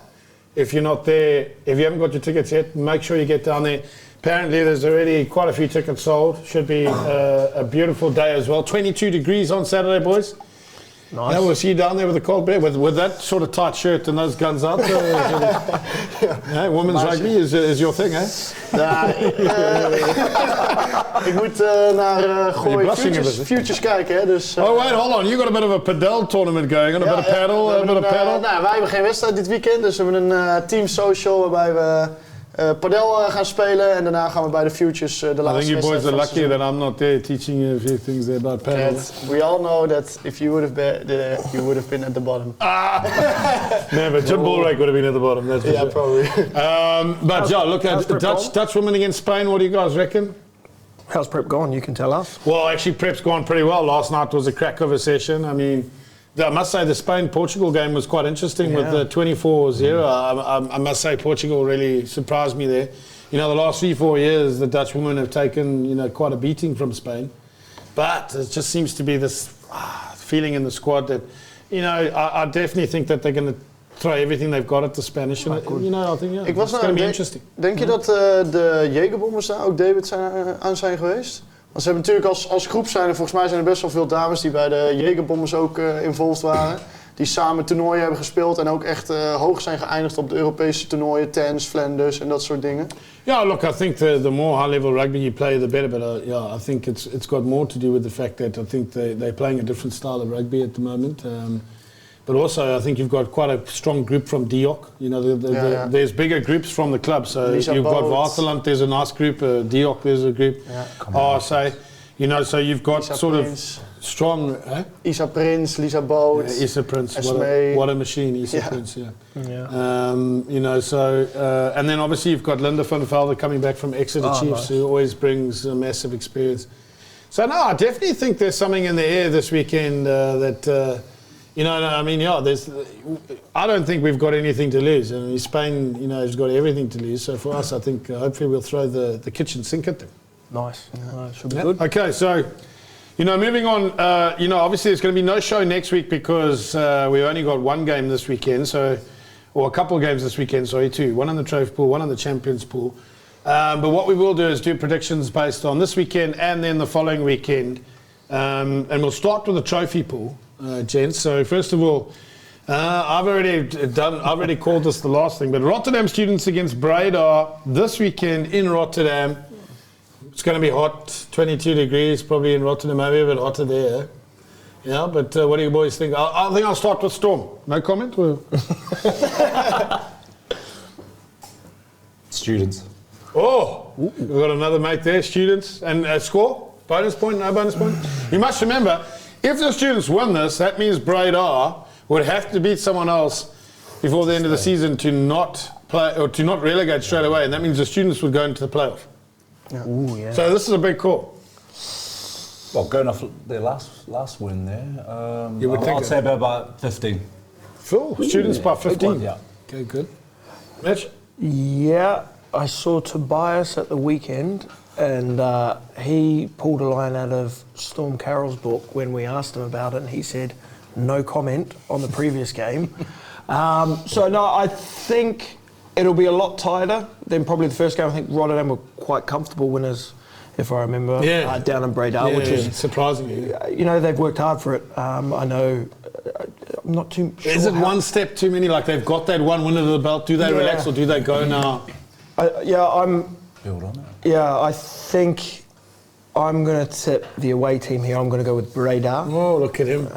If you're not there, if you haven't got your tickets yet, make sure you get down there. Apparently there's already quite a few tickets sold. Should be a beautiful day as well. 22 degrees on Saturday, boys. Nice. Yeah, we'll see you down there with the cold beer, with that sort of tight shirt and those guns out. Yeah, women's rugby is your thing, eh? Ja, ik moet naar Gooi Futures kijken, hè, dus... Oh, wait, hold on. You got a bit of a padel tournament going on, a bit of paddle, a bit of paddle? Nou, wij hebben geen wedstrijd dit weekend, dus we hebben een team social waarbij we padel gaan spelen en daarna gaan we bij de Futures de laatste wedstrijd. I think you boys are lucky that I'm not there teaching you a few things there about paddle. We all know that if you would have been there, you would have been at the bottom. No, but Jim Bullrake would have been at the bottom, that's for sure. Probably. But yeah, look at Dutch women against Spain. What do you guys reckon? How's prep gone? You can tell us. Well, actually, prep's gone pretty well. Last night was a crack of a session. I mean, I must say the Spain-Portugal game was quite interesting with the 24-0. I must say Portugal really surprised me there. You know, the last 3-4 years, the Dutch women have taken, you know, quite a beating from Spain. But it just seems to be this feeling in the squad that, you know, I definitely think that they're going to throw everything they've got at the Spanish. And, you know, I think, yeah, it's going to be interesting. Denk je dat de Jägerbombers daar ook David aan zijn geweest? Want ze hebben natuurlijk als groep volgens mij zijn er best wel veel dames die bij de Jägerbombers ook involved waren. Die samen toernooien hebben gespeeld en ook echt hoog zijn geëindigd op de Europese toernooien, Tens, Flanders en dat soort dingen. Yeah, look, I think the more high-level rugby you play, the better. But yeah, I think it's got more to do with the fact that I think they're playing a different style of rugby at the moment. But also, I think you've got quite a strong group from Dioc. You know, there's bigger groups from the club. So you've got Waterland, there's a nice group. Dioc, there's a group. Yeah. You know, so you've got Isa sort Prince. of strong... Isa Prince, Lisa Boot. Yeah, Isa Prince, Esme. what a machine, Isa Prince, yeah. You know, so... and then obviously you've got Linda van der Velde coming back from Exeter Chiefs, who always brings a massive experience. So no, I definitely think there's something in the air this weekend that... you know, I mean, yeah, I don't think we've got anything to lose. I mean, Spain, you know, has got everything to lose. So for us, I think hopefully we'll throw the kitchen sink at them. Nice. Should be good. Okay, so, you know, moving on, you know, obviously there's going to be no show next week because we only got one game this weekend, or a couple of games this weekend, sorry, 2. One in the trophy pool, one in the champions pool. But what we will do is do predictions based on this weekend and then the following weekend. And we'll start with the trophy pool. Gents. So first of all, I've already called this the last thing, but Rotterdam students against Breda this weekend in Rotterdam. It's going to be hot, 22 degrees probably in Rotterdam, maybe a bit hotter there. Yeah, but what do you boys think? I think I'll start with Storm. No comment? Students. Oh, we've got another mate there, students. And score? Bonus point? No bonus point? You must remember, if the students win this, that means Breda would have to beat someone else before the end of the season to not play or to not relegate straight away, and that means the students would go into the playoff. Yeah. Ooh, yeah. So this is a big call. Well, going off their last win there, You would think I'd say about 15. Phil, students by 15. Yeah. Okay, good. Mitch? Yeah, I saw Tobias at the weekend, and he pulled a line out of Storm Carroll's book when we asked him about it, and he said no comment on the previous game. So no, I think it'll be a lot tighter than probably the first game. I think Rotterdam were quite comfortable winners, if I remember, down in Breda, which is surprisingly. You know, they've worked hard for it. I know. I'm not too sure. Is it one step too many? Like they've got that one win under the belt. Do they relax or do they go now? I'm. Build on it. Yeah, I think I'm going to tip the away team here. I'm going to go with Breda. Oh, look at him.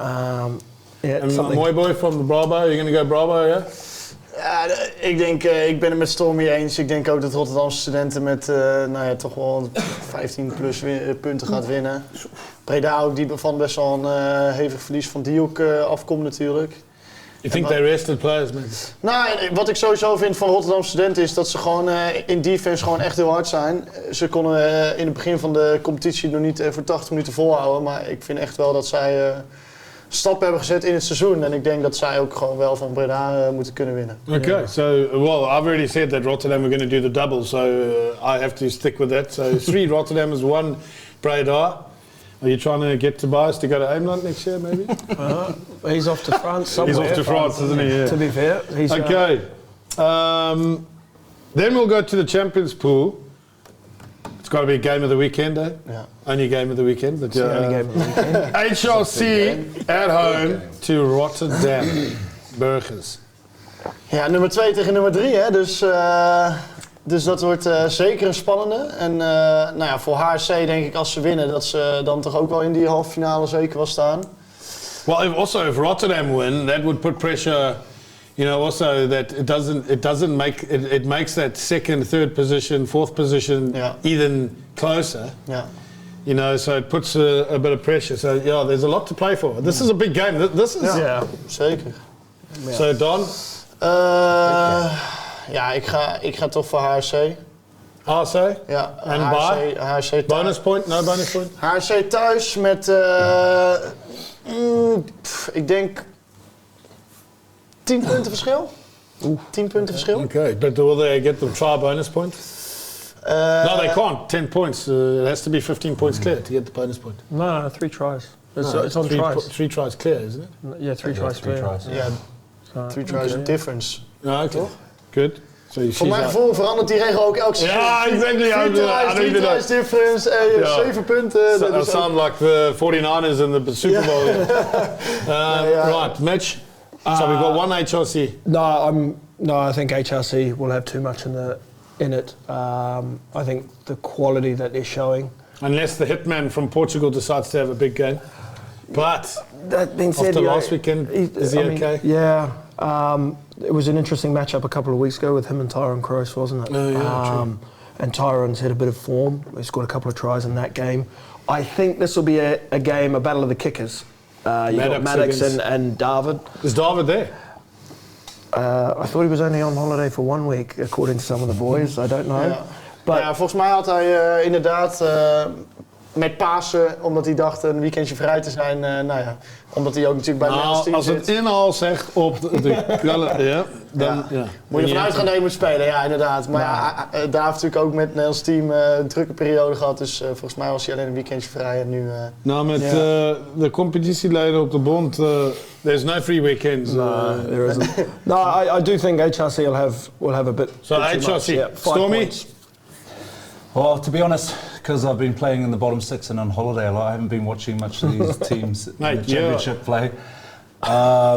Yeah, And something. Mooi boy from the Bravo. You're going to go Bravo, yeah? Ja, ik denk, ik ben het met Stormy eens. Ik denk ook dat Rotterdamse studenten met toch wel 15 plus punten gaat winnen. Breda ook, die van best wel een hevig verlies van Diouk afkomt natuurlijk. You think they rested players, man? Nou, wat ik sowieso vind van Rotterdamse studenten is dat ze gewoon in defense gewoon echt heel hard zijn. Ze konden in het begin van de competitie nog niet voor 80 minuten volhouden. Maar ik vind echt wel dat zij stappen hebben gezet in het seizoen. En ik denk dat zij ook gewoon wel van Breda moeten kunnen winnen. Okay, so, well, I've already said that Rotterdam are going to do the double, so I have to stick with that. So 3 Rotterdammers, 1 Breda. Are you trying to get Tobias to go to Ameland next year, maybe? He's off to France somewhere. He's off to France, isn't he? Yeah. To be fair. He's, Okay. Then we'll go to the Champions Pool. It's got to be a game of the weekend, eh? Ja. Only game of the weekend. But, the only game of the weekend. HRC at home to Rotterdam Burgers. Ja, nummer 2 tegen nummer 3, hè. Dus dat wordt zeker een spannende. En nou ja, voor HRC denk ik als ze winnen dat ze dan toch ook wel in die halve finale zeker wel staan. Well, if Rotterdam win, that would put pressure. You know, also that it doesn't make it makes that second, third position, fourth position even closer. Ja. You know, so it puts a bit of pressure. So yeah, there's a lot to play for. This is a big game. This is Ja, zeker. So Don, ja, ik ga toch voor HRC. RC, Ja, and HRC thuis. bonus point, no bonus point. HRC thuis met, ik denk 10 punten verschil. 10 punten verschil. Okay, but will they get the trial bonus point? No, they can't. 10 points. It has to be 15 points clear to get the bonus point. No, 3 tries. It's on tries. 3 tries clear, isn't it? Yeah, 3 tries. 3 tries. Ja, 3 tries of difference. No, okay. Good. So Voor mijn gevoel verandert die regel ook elk seizoen. Ja, exactly. 3 tries difference en je hebt 7 punten. That sound like the 49ers in the Super Bowl. Right, Mitch. So we've got one HRC. No, I think HRC will have too much in it. I think the quality that they're showing. Unless the hitman from Portugal decides to have a big game. But That being said, after last weekend, is he okay? Yeah. It was an interesting matchup a couple of weeks ago with him and Tyrone Kroos, wasn't it? Oh, yeah, true. And Tyrone's hit a bit of form. He scored a couple of tries in that game. I think this will be a game, a battle of the kickers. You've got Maddox and David. Is David there? I thought he was only on holiday for 1 week, according to some of the boys. I don't know. Ja. But Ja, volgens mij had hij inderdaad met Pasen, omdat hij dacht een weekendje vrij te zijn. Nou ja, omdat hij ook natuurlijk bij het Nederlands team Als zit. het inhaal zegt op de ja, dan ja. Moet je ervan uitgaan dat je moet spelen, ja inderdaad. Maar ja, daar heeft natuurlijk ook met het Nederlands team een drukke periode gehad. Dus volgens mij was hij alleen een weekendje vrij en nu... Nou, met de competitieleden op de bond, there's no free weekends. there isn't. No, I do think HRC will have a bit. So bit too much. HRC, Yeah, 5 Stormy? points. Well, to be honest, because I've been playing in the bottom 6 and on holiday a lot, I haven't been watching much of these teams in Mate, the championship play. I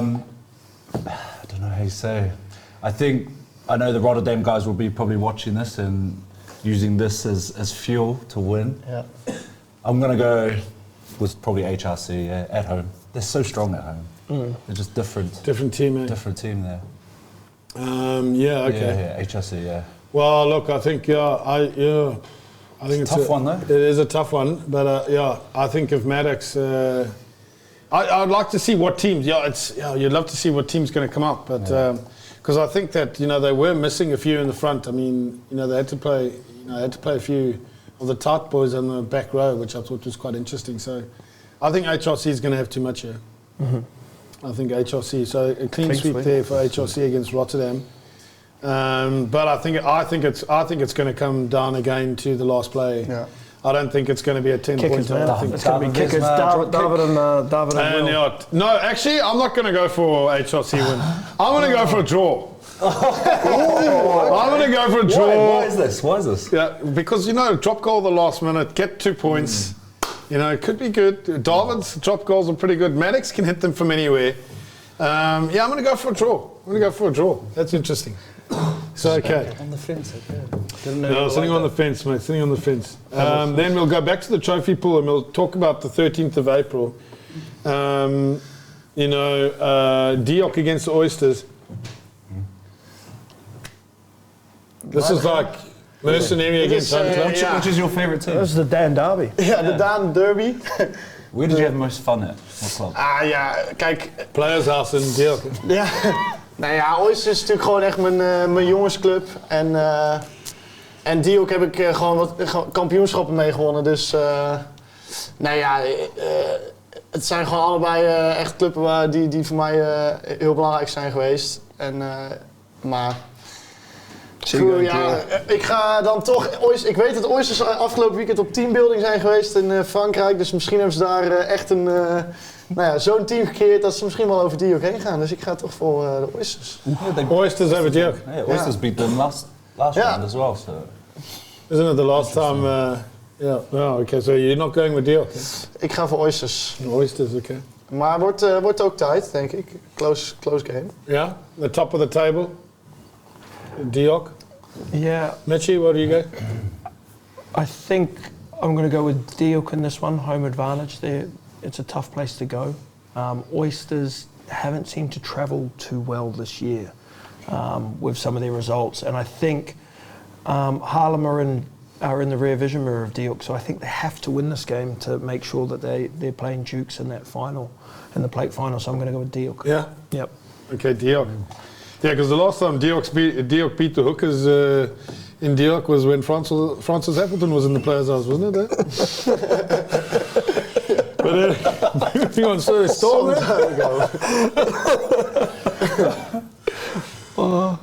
don't know how you say. I know the Rotterdam guys will be probably watching this and using this as fuel to win. Ja. I'm going to go with probably HRC at home. They're so strong at home. They're just different. Different team, eh? Different team there. Yeah, okay. Yeah, HRC, yeah. Well, look, I think I think it's a tough one, though. It is a tough one, but I think if Maddox, I'd like to see what teams. You'd love to see what team's going to come up, but because I think that they were missing a few in the front. I mean, they had to play. A few of the tight boys on the back row, which I thought was quite interesting. So, I think HRC is going to have too much here. I think HRC. So a clean sweep there for HRC against Rotterdam. But I think it's going to come down again to the last play. Ja. I don't think it's going to be a 10-point Kickers, man. I think It's going to be David kickers. Wisma, David and Will. no, actually, I'm not going to go for HRC win. I'm going to go for a draw. I'm going to go for a draw. Why is this? Yeah, because drop goal the last minute, get 2 points. It could be good. David's drop goals are pretty good. Maddox can hit them from anywhere. I'm going to go for a draw. That's interesting. So okay. On the fence, okay. No, sitting on the fence, mate. Sitting on the fence. Then we'll go back to the trophy pool and we'll talk about the 13th of April. Diok against the Oysters. This is like mercenary against home club. Which is your favourite team? This is the Daan derby. Ja, de Daan Derby. Where did you have the most fun at? What club? Ja, kijk. Players House in Diok. Ja. Nou ja, Oysters is natuurlijk gewoon echt mijn jongensclub. En Diok heb ik gewoon wat kampioenschappen mee gewonnen. Dus het zijn gewoon allebei echt clubs die voor mij heel belangrijk zijn geweest. Maar ik ga dan toch... Ik weet dat Oysters afgelopen weekend op teambuilding zijn geweest in Frankrijk. Dus misschien hebben ze daar echt zo'n team gecreëerd dat ze misschien wel over Diok heen gaan. Dus ik ga toch voor de Oysters. Oysters over Diok. Yeah, Oysters beat them last round as well. So. Isn't it the last time? Okay, so you're not going with Diok? Ik ga voor Oysters. Oysters, okay. Maar wordt ook tijd, denk ik. Close game. Yeah, the top of the table. Diok. Yeah, Mitchie, where do you go? I think I'm going to go with Diok in this one, home advantage. It's a tough place to go. Oysters haven't seemed to travel too well this year with some of their results, and I think Haarlem are in the rear vision mirror of Diok, so I think they have to win this game to make sure that they're playing Dukes in that final, in the plate final. So I'm going to go with Diok. Yeah. Yep. Okay, Diok. Yeah, because the last time Diok beat the Hookers in Diok was when Francis Appleton was in the Players' House, wasn't it? But moving on, so Storm.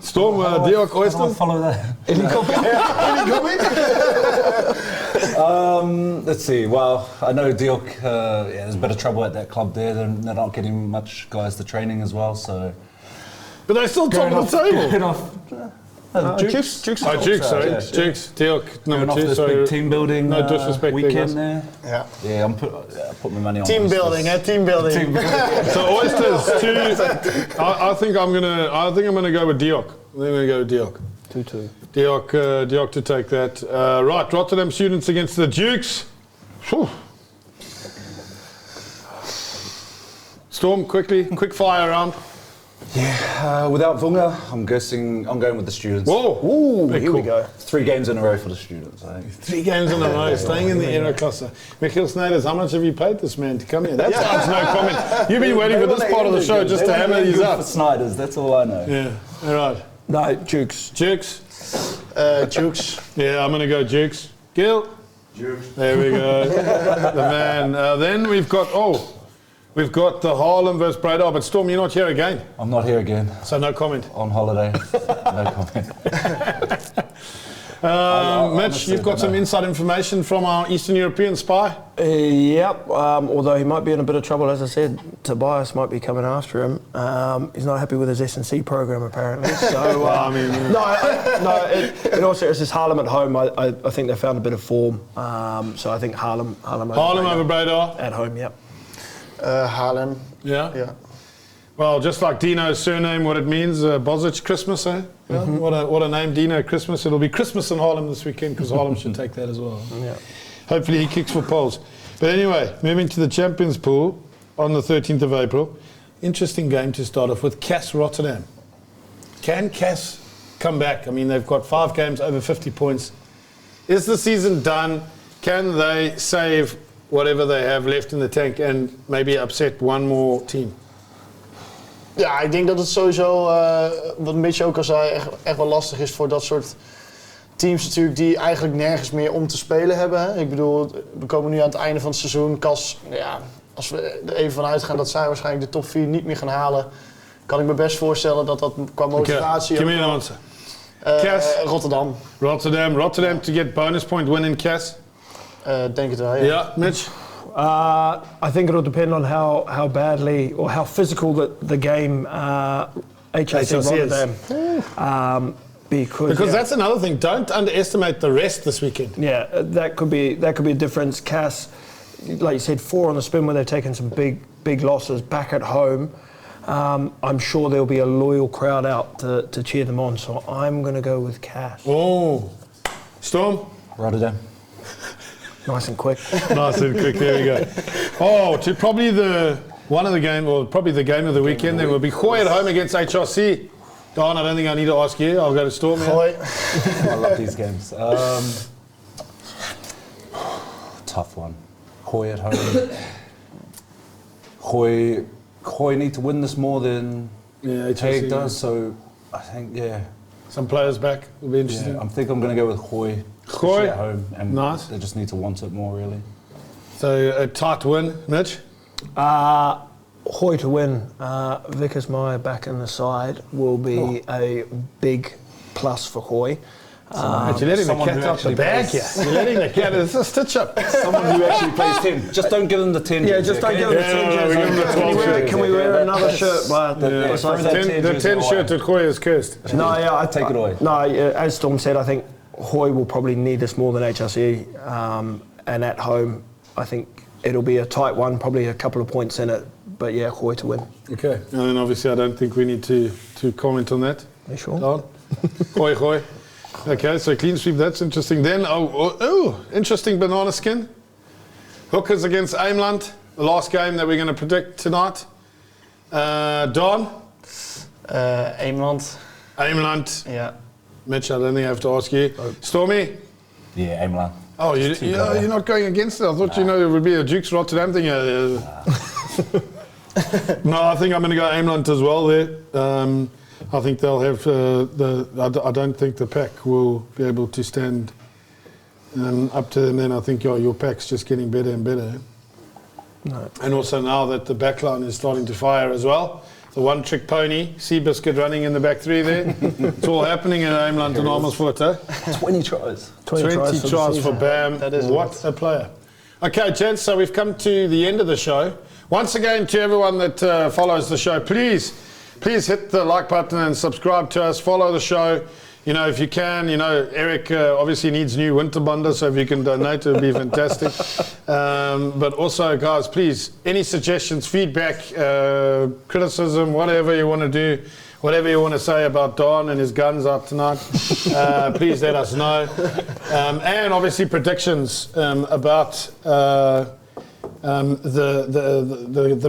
Storm, Diok, I'll Oysters. follow that. Let's see. Well, I know Diok. There's a bit of trouble at that club there. They're not getting much guys to training as well. So. But they're still top of the table. Going off. Dukes. Dukes, Diok, Going number off 2. this So big team building no disrespect there, guys. weekend there. Ja. Yeah, I put my money on Team Oysters. building, hè? Team building. So Oysters 2. I think I'm gonna go with Diok. I'm gonna go with Diok. 2-2. Diok to take that. Right, Rotterdam Students against the Dukes. Whew. Storm, quick fire round. Yeah, without Vunga, I'm going with the Students. Whoa! Ooh, here we go. 3 games in a row for the Students, I think. 3 games in a row, staying in the Aero cluster. Michiel Snyders, how much have you paid this man to come here? That's no comment. You've been waiting for this part of the show just to hammer these For up. Snyders, that's all I know. Yeah, all right. No, Dukes. Dukes? Dukes. Yeah, I'm going to go Dukes. Gil? Dukes. There we go. The man. Then we've got the Haarlem versus Breda, but Storm, you're not here again. I'm not here again. So no comment. On holiday. No comment. Mitch, you've got some inside information from our Eastern European spy? Yep, although he might be in a bit of trouble, as I said, Tobias might be coming after him. He's not happy with his S&C program, apparently. So, in all seriousness, Haarlem at home, I think they found a bit of form. So I think Haarlem over Breda? At home, yep. Haarlem. Yeah? Well, just like Dino's surname, what it means, Bozic Christmas, eh? Yeah? What a name, Dino Christmas. It'll be Christmas in Haarlem this weekend because Haarlem should take that as well. Yeah. Hopefully he kicks for poles. But anyway, moving to the Champions Pool on the 13th of April. Interesting game to start off with. Cass Rotterdam. Can Cass come back? I mean, they've got 5 games over 50 points. Is the season done? Can they save whatever they have left in the tank and maybe upset one more team? Ja, ik denk dat het sowieso, wat Mitch ook al zei, echt wel lastig is voor dat soort teams natuurlijk die eigenlijk nergens meer om te spelen hebben. Hè. Ik bedoel, we komen nu aan het einde van het seizoen. Cas, ja, als we er even van uitgaan dat zij waarschijnlijk de top 4 niet meer gaan halen, kan ik me best voorstellen dat dat qua motivatie... Okay. Give me an answer. Cass? Rotterdam. Rotterdam to get bonus point win in Cass? Denk het wel, ja. Yeah, Mitch? I think it'll depend on how badly or how physical the game HSC Rotterdam. Because that's another thing. Don't underestimate the rest this weekend. Yeah, that could be a difference. Cass, like you said, 4 on the spin where they've taken some big losses back at home. I'm sure there'll be a loyal crowd out to cheer them on. So I'm going to go with Cass. Oh, Storm? Rotterdam. Nice and quick. Nice and quick, there we go. Oh, to probably one of the game, or probably the game of the weekend, then will be Goy at home against HRC. Daan, I don't think I need to ask you. I'll go to Storm. Goy. I love these games. Tough one. Goy at home. Goy need to win this more than HRC Hague does, so I think, Some players back will be interesting. I think I'm going to go with Goy. Goy? At home, and Nice. they just need to want it more, really. So a tight win, Mitch? Hoy to win. Vickers Meyer back in the side will be a big plus for Hoy. But you're letting the someone cat who out the actually bag plays- here. You're letting the cat, it's a stitch up. Someone who actually plays 10. Just don't give them the 10. Yeah, just don't give them the 10 Yeah, we give them the 12 shirt. Can we wear another shirt? The 10 shirt at Goy is cursed. No, yeah, I Take it away. No, as Storm said, I think Hoy will probably need this more than HRC. And at home, I think it'll be a tight one, probably a couple of points in it. But yeah, Hoy to win. Okay. And then obviously I don't think we need to comment on that. Are you sure? Daan? Goy. Okay, so clean sweep, that's interesting. Then, interesting banana skin. Hookers against Aimland, the last game that we're going to predict tonight. Daan? Eemland. Aimland. Ja. Mitch, I don't think I have to ask you. Stormy? Yeah, Aimland. Oh, you're not going against it. I thought it would be a Dukes Rotterdam thing. No, I think I'm going to go Aimland as well there. I think they'll have I don't think the pack will be able to stand up to them. Then I think your pack's just getting better and better. No. And also now that the back line is starting to fire as well. The one-trick pony, Seabiscuit running in the back three there. It's all happening in Aimland and Amersfoort, eh? 20 tries. 20 20 tries for Bam. That is what a player. Okay, gents, so we've come to the end of the show. Once again, to everyone that follows the show, please hit the like button and subscribe to us. Follow the show. You know, if you can, Eric obviously needs new winter bunda, so if you can donate, it would be fantastic. But also, guys, please, any suggestions, feedback, criticism, whatever you want to do, whatever you want to say about Daan and his guns out tonight, please let us know. And obviously predictions about the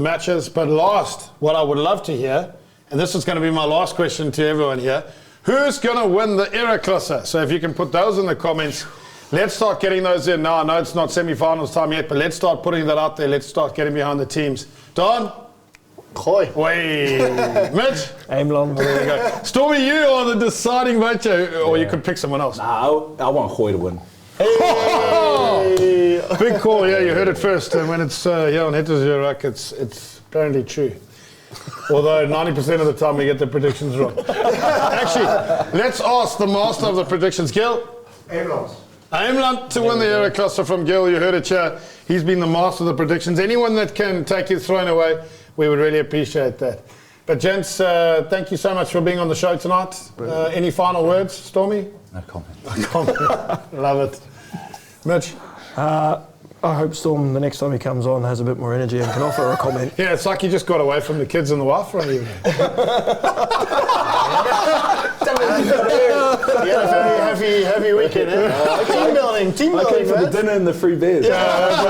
matches. But last, what I would love to hear, and this is going to be my last question to everyone here, who's going to win the Eredivisie? So if you can put those in the comments, let's start getting those in now. I know it's not semi-finals time yet, but let's start putting that out there. Let's start getting behind the teams. Daan? Goy. Wait. Mitch? Aimland. There you go. Stormy, you are the deciding vote, or you could pick someone else. I want Goy to win. Big call, yeah, you heard it first. And when it's here on Hitters Europe, it's apparently true. Although 90% of the time we get the predictions wrong. Actually, let's ask the master of the predictions, Gil. Aimland to win the Eredivisie from Gil. You heard it here. He's been the master of the predictions. Anyone that can take his throne away, we would really appreciate that. But gents, thank you so much for being on the show tonight. Any final words, Stormy? No comment. Love it. Mitch? I hope Storm, the next time he comes on, has a bit more energy and can offer a comment. Yeah, it's like he just got away from the kids and the wife for an evening. Yeah, very heavy weekend, eh? Team building, I came for the man. dinner and the free beers. Yeah,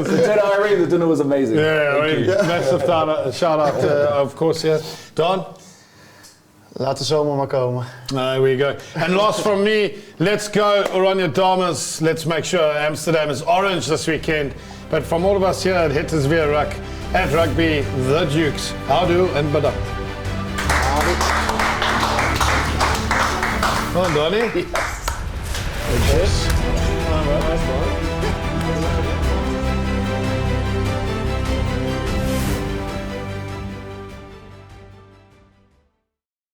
The dinner, the dinner was amazing. I mean, massive shout out, of course, yeah. Daan? Laat de zomer maar komen. There we go. And last from me, let's go Oranje Dames. Let's make sure Amsterdam is orange this weekend. But from all of us here at Hitters Weer Ruck, at Rugby, the Dukes, houdoe en bedankt. Well done, Donnie. Yes.